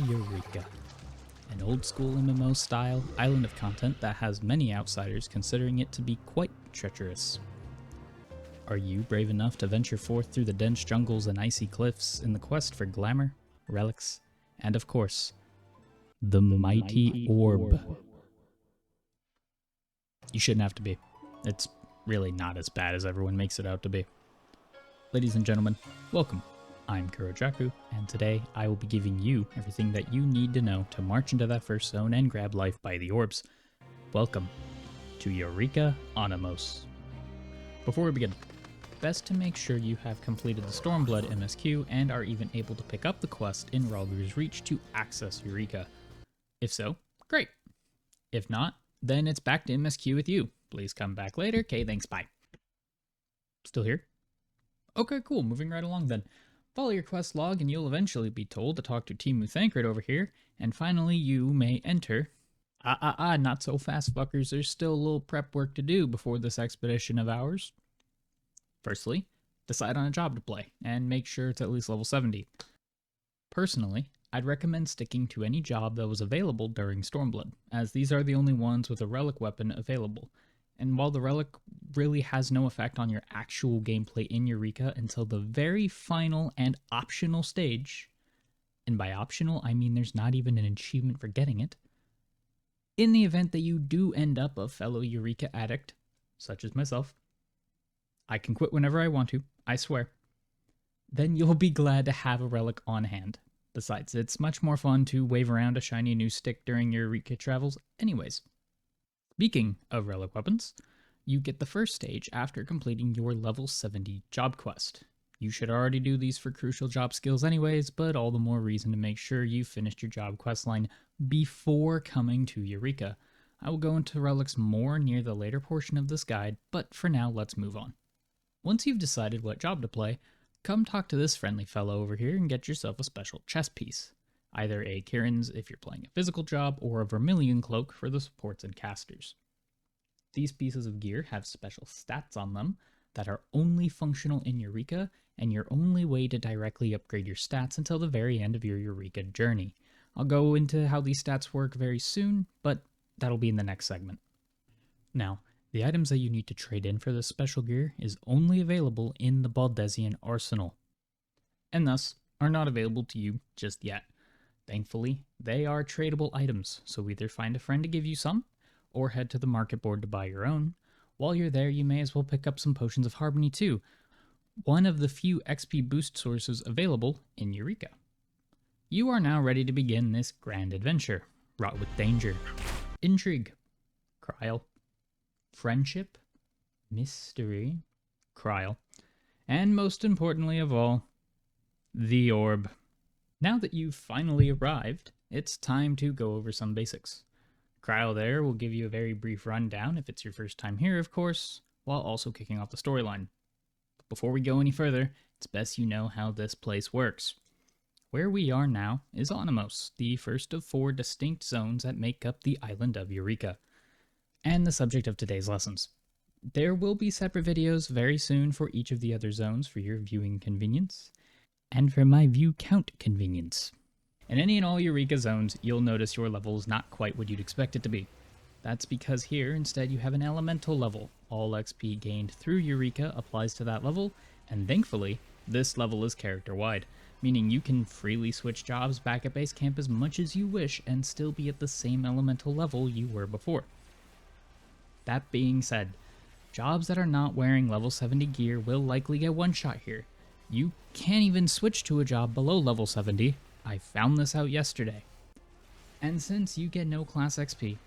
Eureka, an old-school MMO-style island of content that has many outsiders considering it to be quite treacherous. Are you brave enough to venture forth through the dense jungles and icy cliffs in the quest for glamour, relics, and of course, the mighty orb? You shouldn't have to be. It's really not as bad as everyone makes it out to be. Ladies and gentlemen, welcome. I'm Kurojakku, and today I will be giving you everything that you need to know to march into that first zone and grab life by the orbs. Welcome to Eureka Anemos. Before we begin, best to make sure you have completed the Stormblood MSQ and are even able to pick up the quest in Rhalgr's Reach to access Eureka. If so, great. If not, then it's back to MSQ with you. Please come back later. Okay, thanks, bye. Still here? Okay, cool. Moving right along then. Follow your quest log and you'll eventually be told to talk to Timu Thancred over here, and finally you may enter. Not so fast, fuckers. There's still a little prep work to do before this expedition of ours. Firstly, decide on a job to play, and make sure it's at least level 70. Personally, I'd recommend sticking to any job that was available during Stormblood, as these are the only ones with a relic weapon available. And while the relic really has no effect on your actual gameplay in Eureka until the very final and optional stage, and by optional I mean there's not even an achievement for getting it, in the event that you do end up a fellow Eureka addict, such as myself, I can quit whenever I want to, I swear, then you'll be glad to have a relic on hand. Besides, it's much more fun to wave around a shiny new stick during your Eureka travels anyways. Speaking of relic weapons, you get the first stage after completing your level 70 job quest. You should already do these for crucial job skills anyways, but all the more reason to make sure you finished your job quest line before coming to Eureka. I will go into relics more near the later portion of this guide, but for now let's move on. Once you've decided what job to play, come talk to this friendly fellow over here and get yourself a special chest piece. Either a Kirin's if you're playing a physical job, or a Vermilion cloak for the supports and casters. These pieces of gear have special stats on them that are only functional in Eureka, and your only way to directly upgrade your stats until the very end of your Eureka journey. I'll go into how these stats work very soon, but that'll be in the next segment. Now, the items that you need to trade in for this special gear is only available in the Baldesian arsenal, and thus are not available to you just yet. Thankfully, they are tradable items, so either find a friend to give you some, or head to the market board to buy your own. While you're there, you may as well pick up some Potions of Harmony too, one of the few XP boost sources available in Eureka. You are now ready to begin this grand adventure, wrought with danger, intrigue, trial, friendship, mystery, and most importantly of all, the orb. Now that you've finally arrived, it's time to go over some basics. Cryo there will give you a very brief rundown if it's your first time here, of course, while also kicking off the storyline. But before we go any further, it's best you know how this place works. Where we are now is Anemos, the first of 4 distinct zones that make up the island of Eureka, and the subject of today's lessons. There will be separate videos very soon for each of the other zones for your viewing convenience, and for my view count convenience. In any and all Eureka zones, you'll notice your level is not quite what you'd expect it to be. That's because here, instead, you have an elemental level. All XP gained through Eureka applies to that level, and thankfully, this level is character-wide, meaning you can freely switch jobs back at base camp as much as you wish and still be at the same elemental level you were before. That being said, jobs that are not wearing level 70 gear will likely get one-shot here. You can't even switch to a job below level 70. I found this out yesterday. And since you get no class XP,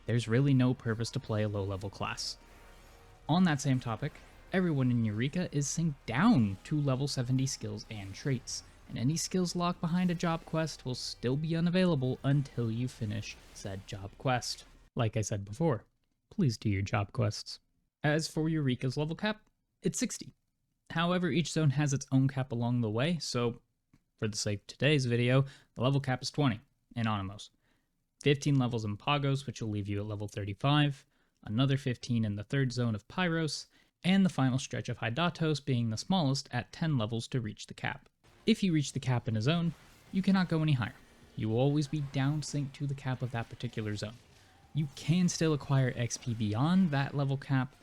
there's really no purpose to play a low-level class. On that same topic, everyone in Eureka is synced down to level 70 skills and traits, and any skills locked behind a job quest will still be unavailable until you finish said job quest. Like I said before, please do your job quests. As for Eureka's level cap, it's 60. However, each zone has its own cap along the way, so for the sake of today's video, the level cap is 20 in Anemos. 15 levels in Pagos, which will leave you at level 35, another 15 in the third zone of Pyros, and the final stretch of Hydatos being the smallest at 10 levels to reach the cap. If you reach the cap in a zone, you cannot go any higher. You will always be down synced to the cap of that particular zone. You can still acquire XP beyond that level cap,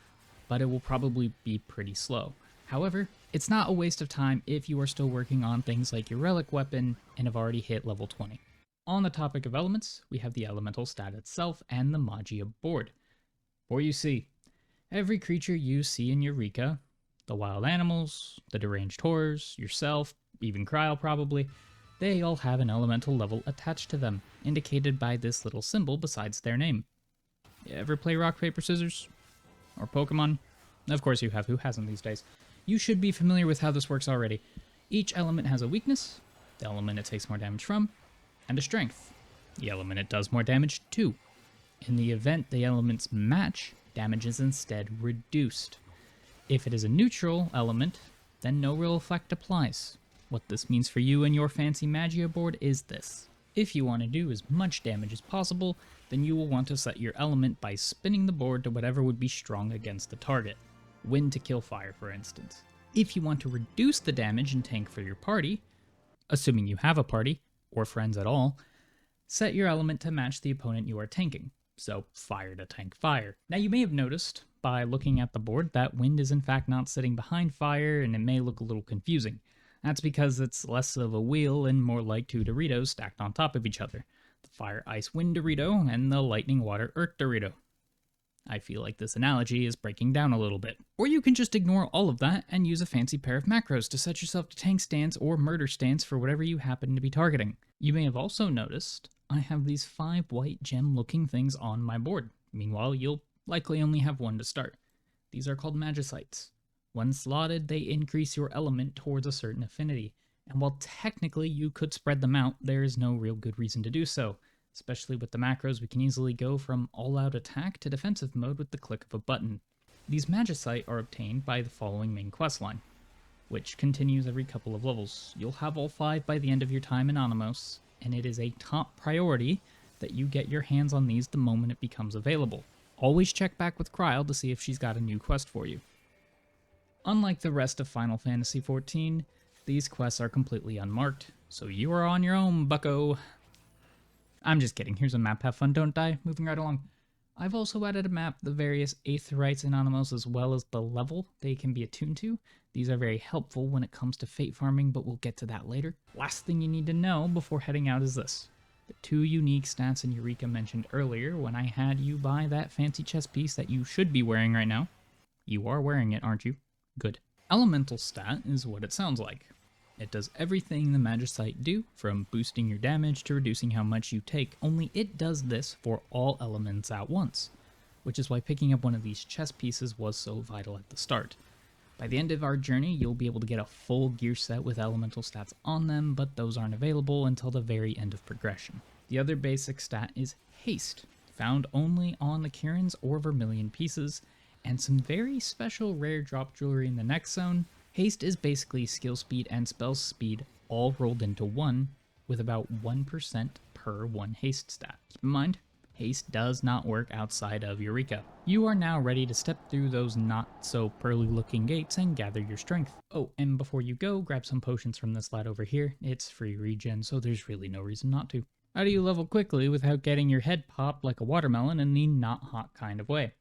but it will probably be pretty slow. However, it's not a waste of time if you are still working on things like your Relic Weapon and have already hit level 20. On the topic of elements, we have the elemental stat itself and the Magia board. For you see, every creature you see in Eureka, the wild animals, the deranged horrors, yourself, even Kryl probably, they all have an elemental level attached to them, indicated by this little symbol besides their name. You ever play rock, paper, scissors? Or Pokemon? Of course you have, who hasn't these days? You should be familiar with how this works already. Each element has a weakness, the element it takes more damage from, and a strength, the element it does more damage to. In the event the elements match, damage is instead reduced. If it is a neutral element, then no real effect applies. What this means for you and your fancy Magia board is this. If you want to do as much damage as possible, then you will want to set your element by spinning the board to whatever would be strong against the target. Wind to kill fire, for instance. If you want to reduce the damage and tank for your party, assuming you have a party, or friends at all, set your element to match the opponent you are tanking. So fire to tank fire. Now you may have noticed by looking at the board that wind is in fact not sitting behind fire, and it may look a little confusing. That's because it's less of a wheel and more like two Doritos stacked on top of each other. The Fire Ice Wind Dorito and the Lightning Water Earth Dorito. I feel like this analogy is breaking down a little bit. Or you can just ignore all of that and use a fancy pair of macros to set yourself to tank stance or murder stance for whatever you happen to be targeting. You may have also noticed I have these 5 white gem looking things on my board. Meanwhile, you'll likely only have one to start. These are called Magicites. When slotted, they increase your element towards a certain affinity, and while technically you could spread them out, there is no real good reason to do so. Especially with the macros, we can easily go from all-out attack to defensive mode with the click of a button. These Magicite are obtained by the following main questline, which continues every couple of levels. You'll have all 5 by the end of your time in Anemos, and it is a top priority that you get your hands on these the moment it becomes available. Always check back with Kryl to see if she's got a new quest for you. Unlike the rest of Final Fantasy XIV, these quests are completely unmarked, so you are on your own, bucko. I'm just kidding, here's a map, have fun, don't die, moving right along. I've also added a map, the various Aetherites in Anemos, as well as the level they can be attuned to. These are very helpful when it comes to fate farming, but we'll get to that later. Last thing you need to know before heading out is this. The 2 unique stats in Eureka mentioned earlier when I had you buy that fancy chest piece that you should be wearing right now. You are wearing it, aren't you? Good. Elemental stat is what it sounds like. It does everything the Magicite do, from boosting your damage to reducing how much you take, only it does this for all elements at once, which is why picking up one of these chest pieces was so vital at the start. By the end of our journey, you'll be able to get a full gear set with elemental stats on them, but those aren't available until the very end of progression. The other basic stat is haste, found only on the Kirin's or Vermilion pieces, and some very special rare drop jewelry in the next zone. Haste is basically skill speed and spell speed all rolled into one, with about 1% per 1 haste stat. Keep in mind, haste does not work outside of Eureka. You are now ready to step through those not so pearly looking gates and gather your strength. Oh, and before you go, grab some potions from this lad over here. It's free regen, so there's really no reason not to. How do you level quickly without getting your head popped like a watermelon in the not hot kind of way?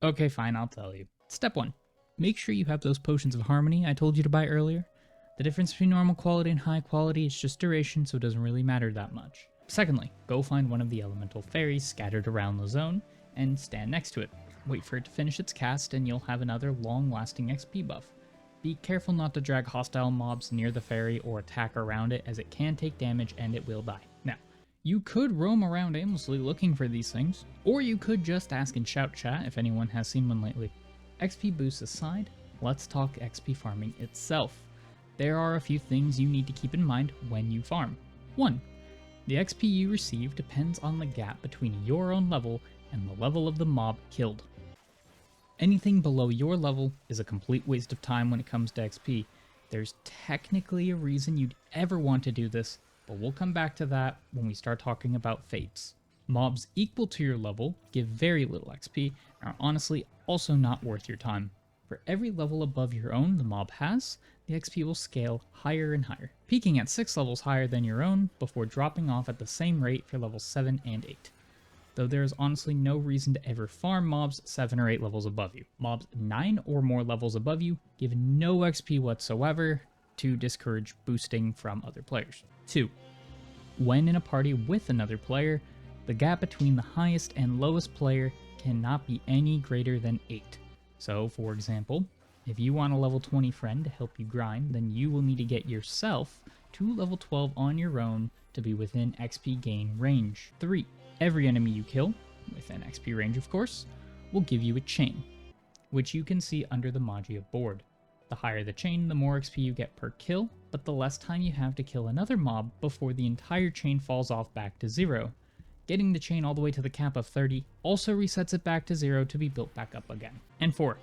Okay, fine, I'll tell you. Step 1. Make sure you have those potions of harmony I told you to buy earlier. The difference between normal quality and high quality is just duration, so it doesn't really matter that much. Secondly, go find one of the elemental fairies scattered around the zone, and stand next to it. Wait for it to finish its cast, and you'll have another long-lasting XP buff. Be careful not to drag hostile mobs near the fairy or attack around it, as it can take damage and it will die. Now, you could roam around aimlessly looking for these things, or you could just ask in shout chat if anyone has seen one lately. XP boosts aside, let's talk XP farming itself. There are a few things you need to keep in mind when you farm. 1. The XP you receive depends on the gap between your own level and the level of the mob killed. Anything below your level is a complete waste of time when it comes to XP. There's technically a reason you'd ever want to do this, but we'll come back to that when we start talking about fates. Mobs equal to your level give very little XP and are honestly also not worth your time. For every level above your own the mob has, the XP will scale higher and higher, peaking at 6 levels higher than your own before dropping off at the same rate for levels 7 and 8. Though there is honestly no reason to ever farm mobs 7 or 8 levels above you. Mobs 9 or more levels above you give no XP whatsoever to discourage boosting from other players. 2. When in a party with another player, the gap between the highest and lowest player cannot be any greater than 8. So, for example, if you want a level 20 friend to help you grind, then you will need to get yourself to level 12 on your own to be within XP gain range. 3. Every enemy you kill, within XP range of course, will give you a chain, which you can see under the Magia board. The higher the chain, the more XP you get per kill, but the less time you have to kill another mob before the entire chain falls off back to 0. Getting the chain all the way to the cap of 30 also resets it back to 0 to be built back up again. And 4.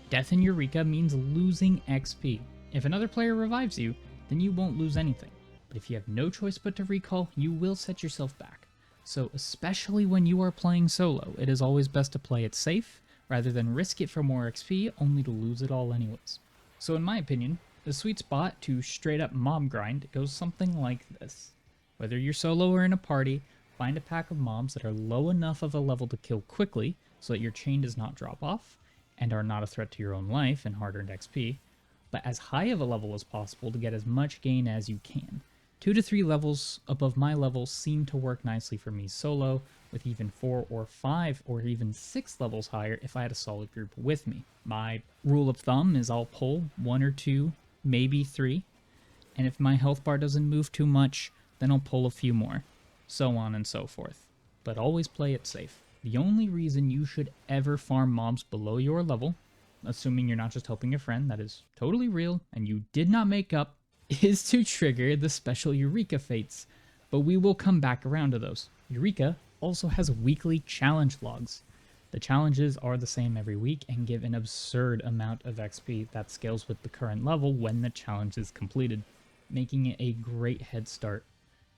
Death in Eureka means losing XP. If another player revives you, then you won't lose anything. But if you have no choice but to recall, you will set yourself back. So especially when you are playing solo, it is always best to play it safe, rather than risk it for more XP only to lose it all anyways. So in my opinion, the sweet spot to straight up mob grind goes something like this. Whether you're solo or in a party, find a pack of mobs that are low enough of a level to kill quickly so that your chain does not drop off, and are not a threat to your own life and hard-earned XP, but as high of a level as possible to get as much gain as you can. 2 to 3 levels above my level seem to work nicely for me solo, with even 4 or 5 or even 6 levels higher if I had a solid group with me. My rule of thumb is I'll pull 1 or 2, maybe 3, and if my health bar doesn't move too much, then I'll pull a few more, so on and so forth. But always play it safe. The only reason you should ever farm mobs below your level, assuming you're not just helping a friend, that is totally real, and you did not make up, is to trigger the special Eureka fates, but we will come back around to those. Eureka also has weekly challenge logs. The challenges are the same every week and give an absurd amount of XP that scales with the current level when the challenge is completed, making it a great head start.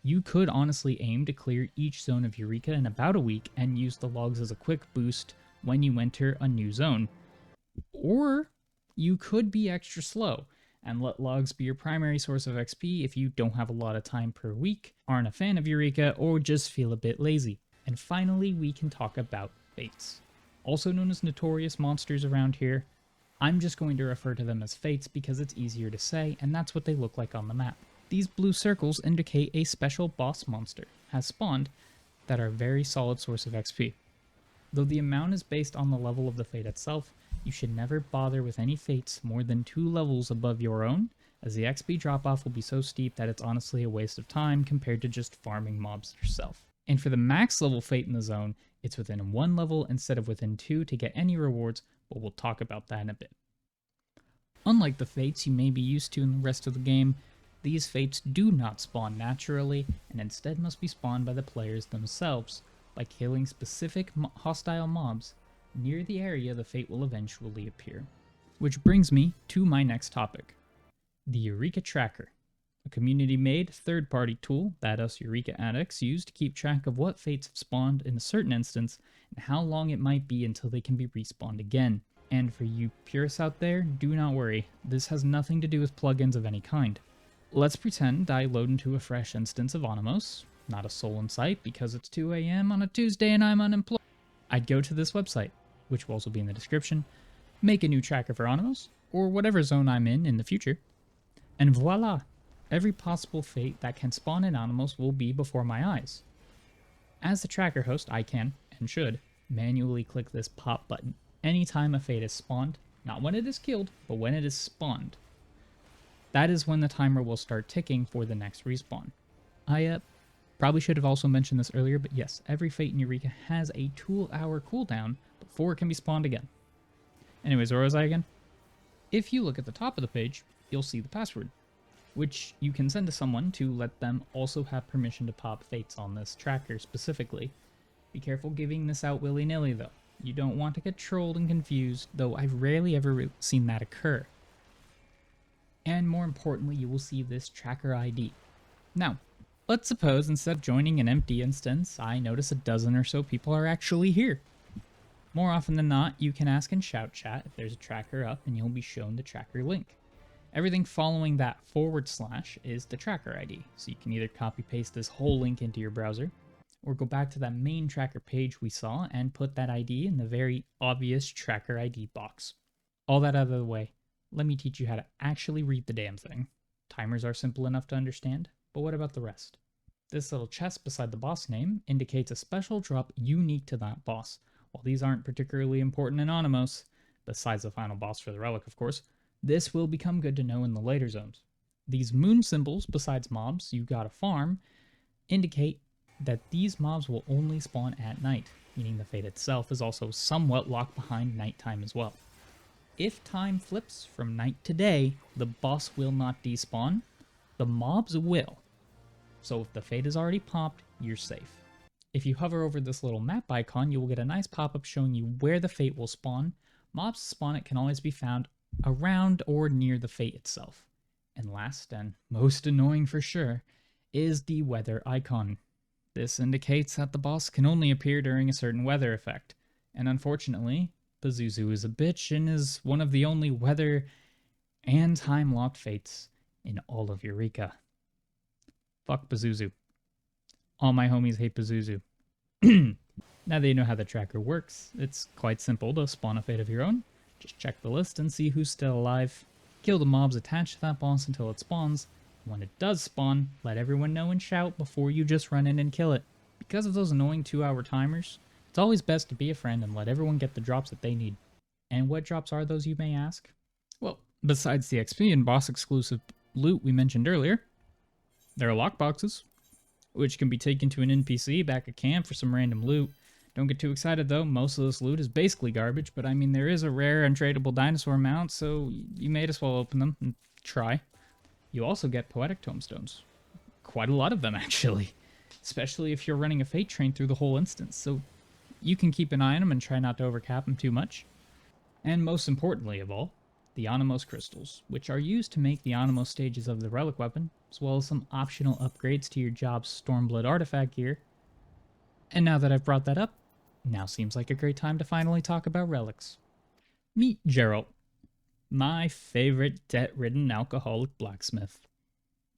You could honestly aim to clear each zone of Eureka in about a week and use the logs as a quick boost when you enter a new zone. Or you could be extra slow and let logs be your primary source of XP if you don't have a lot of time per week, aren't a fan of Eureka, or just feel a bit lazy. And finally, we can talk about fates. Also known as notorious monsters around here, I'm just going to refer to them as fates because it's easier to say, and that's what they look like on the map. These blue circles indicate a special boss monster has spawned that are a very solid source of XP. Though the amount is based on the level of the fate itself, you should never bother with any fates more than 2 levels above your own, as the XP drop-off will be so steep that it's honestly a waste of time compared to just farming mobs yourself. And for the max level fate in the zone, it's within 1 level instead of within 2 to get any rewards, but we'll talk about that in a bit. Unlike the fates you may be used to in the rest of the game, these fates do not spawn naturally, and instead must be spawned by the players themselves, by killing specific hostile mobs near the area the fate will eventually appear. Which brings me to my next topic, the Eureka Tracker, a community-made third-party tool that us Eureka addicts use to keep track of what fates have spawned in a certain instance and how long it might be until they can be respawned again. And for you purists out there, do not worry, this has nothing to do with plugins of any kind. Let's pretend I load into a fresh instance of Anemos, not a soul in sight because it's 2 AM on a Tuesday and I'm unemployed. I'd go to this website, which will also be in the description, make a new tracker for Anemos, or whatever zone I'm in the future, and voila! Every possible fate that can spawn in Anemos will be before my eyes. As the tracker host, I can, and should, manually click this pop button anytime a fate is spawned, not when it is killed, but when it is spawned. That is when the timer will start ticking for the next respawn. I probably should have also mentioned this earlier, but yes, every fate in Eureka has a 2-hour cooldown before it can be spawned again. Anyways, where was I again? If you look at the top of the page, you'll see the password, which you can send to someone to let them also have permission to pop fates on this tracker specifically. Be careful giving this out willy-nilly though. You don't want to get trolled and confused, though I've rarely ever seen that occur. And more importantly, you will see this tracker ID. Now, let's suppose instead of joining an empty instance, I notice a dozen or so people are actually here. More often than not, you can ask in shout chat if there's a tracker up and you'll be shown the tracker link. Everything following that / is the tracker ID, so you can either copy paste this whole link into your browser, or go back to that main tracker page we saw and put that ID in the very obvious tracker ID box. All that out of the way, let me teach you how to actually read the damn thing. Timers are simple enough to understand, but what about the rest? This little chest beside the boss name indicates a special drop unique to that boss. While these aren't particularly important in Anemos, besides the final boss for the relic of course, this will become good to know in the later zones. These moon symbols, besides mobs you gotta farm, indicate that these mobs will only spawn at night, meaning the fate itself is also somewhat locked behind nighttime as well. If time flips from night to day, the boss will not despawn, the mobs will. So if the fate is already popped, you're safe. If you hover over this little map icon, you will get a nice pop-up showing you where the fate will spawn. Mobs to spawn it can always be found around or near the fate itself. And last, and most annoying for sure, is the weather icon. This indicates that the boss can only appear during a certain weather effect, and unfortunately, Pazuzu is a bitch and is one of the only weather and time-locked fates in all of Eureka. Fuck Pazuzu. All my homies hate Pazuzu. Now that you know how the tracker works, it's quite simple to spawn a fate of your own. Just check the list and see who's still alive. Kill the mobs attached to that boss until it spawns. When it does spawn, let everyone know and shout before you just run in and kill it. Because of those annoying 2-hour timers, it's always best to be a friend and let everyone get the drops that they need. And what drops are those, you may ask? Well, besides the XP and boss exclusive loot we mentioned earlier, there are lockboxes, which can be taken to an NPC back at camp for some random loot. Don't get too excited though, most of this loot is basically garbage, but I mean there is a rare untradeable dinosaur mount, so you may as well open them and try. You also get poetic tomestones. Quite a lot of them actually, especially if you're running a fate train through the whole instance, so you can keep an eye on them and try not to overcap them too much. And most importantly of all, the Anemos crystals, which are used to make the Anemos stages of the Relic Weapon, as well as some optional upgrades to your job's Stormblood artifact gear. And now that I've brought that up, now seems like a great time to finally talk about relics. Meet Geralt, my favorite debt-ridden alcoholic blacksmith.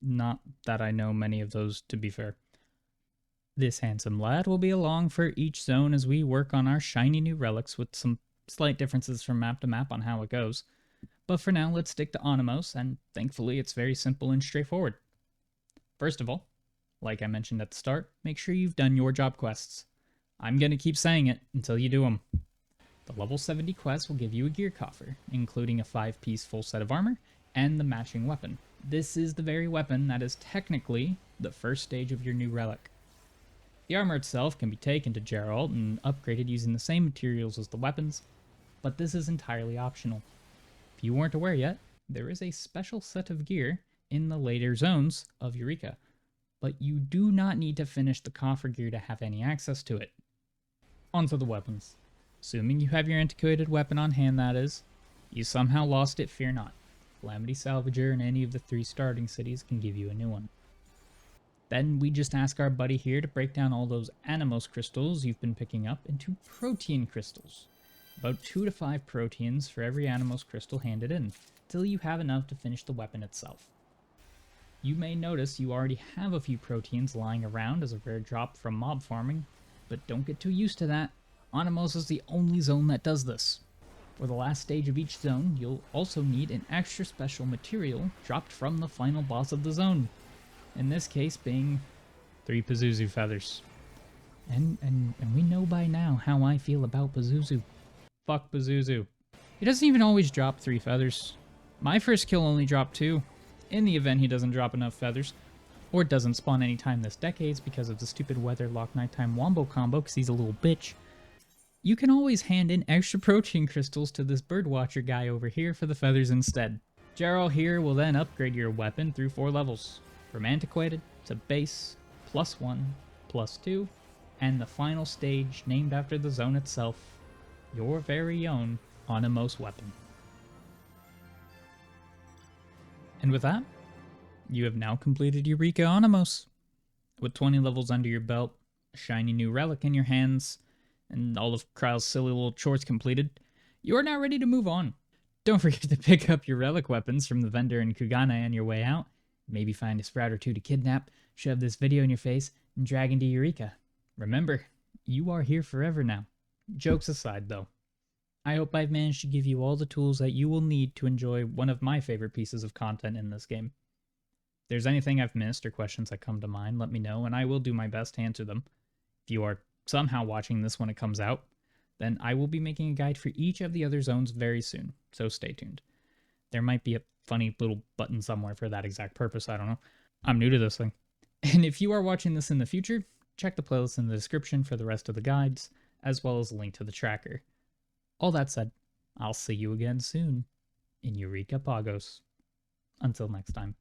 Not that I know many of those, to be fair. This handsome lad will be along for each zone as we work on our shiny new relics with some slight differences from map to map on how it goes. But for now, let's stick to Anemos, and thankfully it's very simple and straightforward. First of all, like I mentioned at the start, make sure you've done your job quests. I'm going to keep saying it until you do them. The level 70 quest will give you a gear coffer, including a 5-piece full set of armor and the matching weapon. This is the very weapon that is technically the first stage of your new relic. The armor itself can be taken to Geralt and upgraded using the same materials as the weapons, but this is entirely optional. If you weren't aware yet, there is a special set of gear in the later zones of Eureka, but you do not need to finish the coffer gear to have any access to it. Onto the weapons. Assuming you have your antiquated weapon on hand, that is. You somehow lost it, fear not. Calamity Salvager in any of the 3 starting cities can give you a new one. Then we just ask our buddy here to break down all those Anemos crystals you've been picking up into protein crystals. About 2 to 5 proteins for every Anemos crystal handed in, till you have enough to finish the weapon itself. You may notice you already have a few proteins lying around as a rare drop from mob farming, but don't get too used to that. Anemos is the only zone that does this. For the last stage of each zone, you'll also need an extra special material dropped from the final boss of the zone. In this case being 3 Pazuzu feathers. And we know by now how I feel about Pazuzu. Fuck Pazuzu. He doesn't even always drop 3 feathers. My first kill only dropped 2. In the event he doesn't drop enough feathers, or doesn't spawn anytime this decades because of the stupid weather lock nighttime wombo combo because he's a little bitch, you can always hand in extra protein crystals to this birdwatcher guy over here for the feathers instead. Geralt here will then upgrade your weapon through 4 levels, from antiquated to base, +1, +2, and the final stage named after the zone itself, your very own Anemos weapon. And with that, you have now completed Eureka Anemos. With 20 levels under your belt, a shiny new relic in your hands, and all of Kryle's silly little chores completed, you are now ready to move on. Don't forget to pick up your relic weapons from the vendor in Kugane on your way out. Maybe find a sprout or two to kidnap, shove this video in your face, and drag into Eureka. Remember, you are here forever now. Jokes aside, though, I hope I've managed to give you all the tools that you will need to enjoy one of my favorite pieces of content in this game. If there's anything I've missed or questions that come to mind, let me know, and I will do my best to answer them. If you are somehow watching this when it comes out, then I will be making a guide for each of the other zones very soon, so stay tuned. There might be a funny little button somewhere for that exact purpose, I don't know. I'm new to this thing. And if you are watching this in the future, check the playlist in the description for the rest of the guides, as well as a link to the tracker. All that said, I'll see you again soon in Eureka Pagos. Until next time.